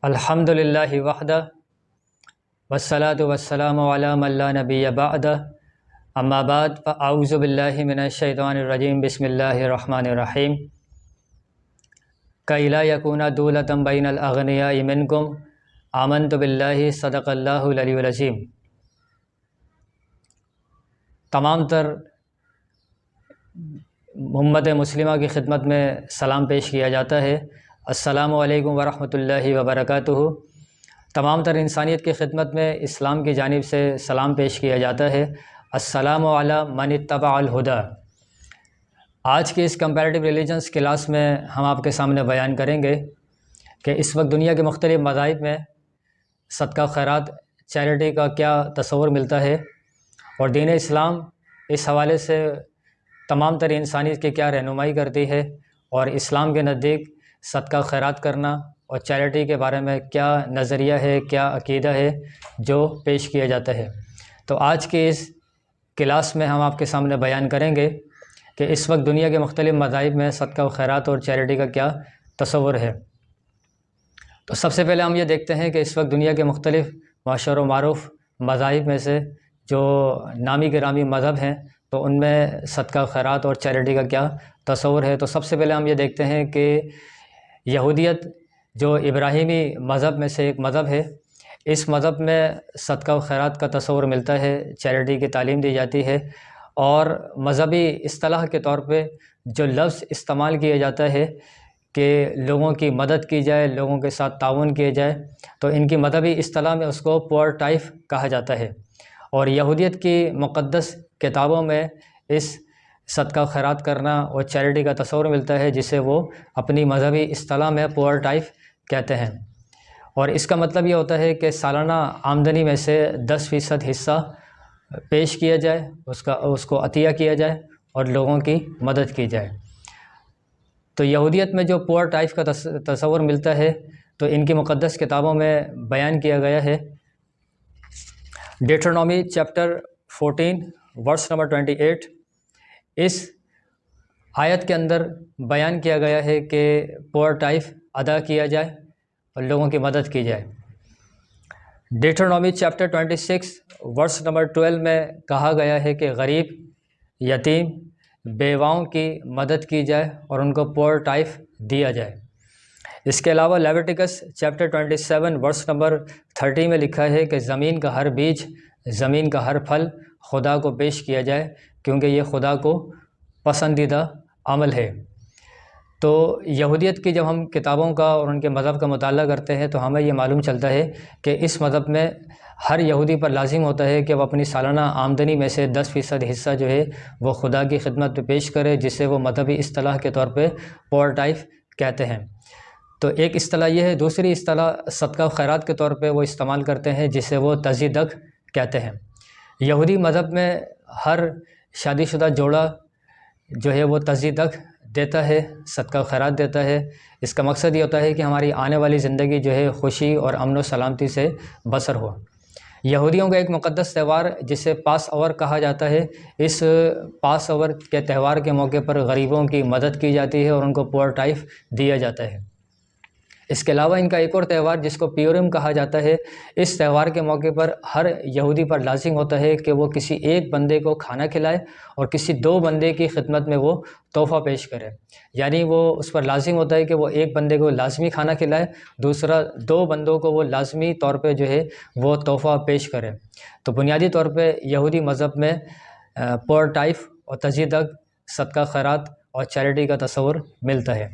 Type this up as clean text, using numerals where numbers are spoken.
الحمد للہ وحدہ والصلاة والسلام علی من لا نبی بعدہ اما بعد فاعوذ باللہ من الشیطان الرجیم بسم اللہ الرحمن الرحیم کئی لا یکون دولة بین الاغنیاء منکم آمنت باللہ صدق اللہ العلی العظیم۔ تمام تر امت مسلمہ کی خدمت میں سلام پیش کیا جاتا ہے۔ السلام علیکم ورحمۃ اللہ وبرکاتہ۔ تمام تر انسانیت کی خدمت میں اسلام کی جانب سے سلام پیش کیا جاتا ہے۔ السلام علی من اتبع الہدی۔ آج کی اس کمپیریٹیو ریلیجنس کلاس میں ہم آپ کے سامنے بیان کریں گے کہ اس وقت دنیا کے مختلف مذاہب میں صدقہ خیرات چیریٹی کا کیا تصور ملتا ہے، اور دین اسلام اس حوالے سے تمام تر انسانیت کی کیا رہنمائی کرتی ہے، اور اسلام کے نزدیک صدقہ خیرات کرنا اور چیریٹی کے بارے میں کیا نظریہ ہے، کیا عقیدہ ہے جو پیش کیا جاتا ہے۔ تو آج کی اس کلاس میں ہم آپ کے سامنے بیان کریں گے کہ اس وقت دنیا کے مختلف مذاہب میں صدقہ و خیرات اور چیریٹی کا کیا تصور ہے۔ تو سب سے پہلے ہم یہ دیکھتے ہیں کہ اس وقت دنیا کے مختلف مشہور و معروف مذاہب میں سے جو نامی گرامی مذہب ہیں تو ان میں صدقہ خیرات اور چیریٹی کا کیا تصور ہے۔ تو سب سے پہلے ہم یہ دیکھتے ہیں کہ یہودیت جو ابراہیمی مذہب میں سے ایک مذہب ہے، اس مذہب میں صدقہ و خیرات کا تصور ملتا ہے، چیریٹی کی تعلیم دی جاتی ہے، اور مذہبی اصطلاح کے طور پہ جو لفظ استعمال کیا جاتا ہے کہ لوگوں کی مدد کی جائے، لوگوں کے ساتھ تعاون کیا جائے، تو ان کی مذہبی اصطلاح میں اس کو پور ٹائف کہا جاتا ہے۔ اور یہودیت کی مقدس کتابوں میں اس صدقہ خیرات کرنا اور چیریٹی کا تصور ملتا ہے، جسے وہ اپنی مذہبی اصطلاح میں پور ٹائف کہتے ہیں۔ اور اس کا مطلب یہ ہوتا ہے کہ سالانہ آمدنی میں سے 10% حصہ پیش کیا جائے، اس کو عطیہ کیا جائے اور لوگوں کی مدد کی جائے۔ تو یہودیت میں جو پور ٹائف کا تصور ملتا ہے تو ان کی مقدس کتابوں میں بیان کیا گیا ہے۔ ڈیٹرونومی چیپٹر 14 ورس نمبر 28، اس آیت کے اندر بیان کیا گیا ہے کہ پور ٹائف ادا کیا جائے اور لوگوں کی مدد کی جائے۔ ڈیٹرونومی چیپٹر 26 ورس نمبر 12 میں کہا گیا ہے کہ غریب، یتیم، بیواؤں کی مدد کی جائے اور ان کو پور ٹائف دیا جائے۔ اس کے علاوہ لیویٹیکس چیپٹر 27 ورس نمبر 30 میں لکھا ہے کہ زمین کا ہر بیج، زمین کا ہر پھل خدا کو پیش کیا جائے، کیونکہ یہ خدا کو پسندیدہ عمل ہے۔ تو یہودیت کی جب ہم کتابوں کا اور ان کے مذہب کا مطالعہ کرتے ہیں تو ہمیں یہ معلوم چلتا ہے کہ اس مذہب میں ہر یہودی پر لازم ہوتا ہے کہ وہ اپنی سالانہ آمدنی میں سے 10% حصہ جو ہے وہ خدا کی خدمت میں پیش کرے، جسے وہ مذہبی اصطلاح کے طور پہ پور ٹائف کہتے ہیں۔ تو ایک اصطلاح یہ ہے۔ دوسری اصطلاح صدقہ و خیرات کے طور پہ وہ استعمال کرتے ہیں، جسے وہ تصدیق کہتے ہیں۔ یہودی مذہب میں ہر شادی شدہ جوڑا جو ہے وہ تصدیق دیتا ہے، صدقہ و خیرات دیتا ہے۔ اس کا مقصد یہ ہوتا ہے کہ ہماری آنے والی زندگی جو ہے خوشی اور امن و سلامتی سے بسر ہو۔ یہودیوں کا ایک مقدس تہوار جسے پاس اوور کہا جاتا ہے، اس پاس اوور کے تہوار کے موقع پر غریبوں کی مدد کی جاتی ہے اور ان کو پور ٹائف دیا جاتا ہے۔ اس کے علاوہ ان کا ایک اور تہوار جس کو پیورم کہا جاتا ہے، اس تہوار کے موقع پر ہر یہودی پر لازم ہوتا ہے کہ وہ کسی ایک بندے کو کھانا کھلائے اور کسی 2 بندے کی خدمت میں وہ تحفہ پیش کرے۔ یعنی وہ اس پر لازم ہوتا ہے کہ وہ ایک بندے کو لازمی کھانا کھلائے، دوسرا 2 بندوں کو وہ لازمی طور پہ جو ہے وہ تحفہ پیش کرے۔ تو بنیادی طور پہ یہودی مذہب میں پور ٹائف اور تصدیق، صدقہ خیرات اور چیریٹی کا تصور ملتا ہے۔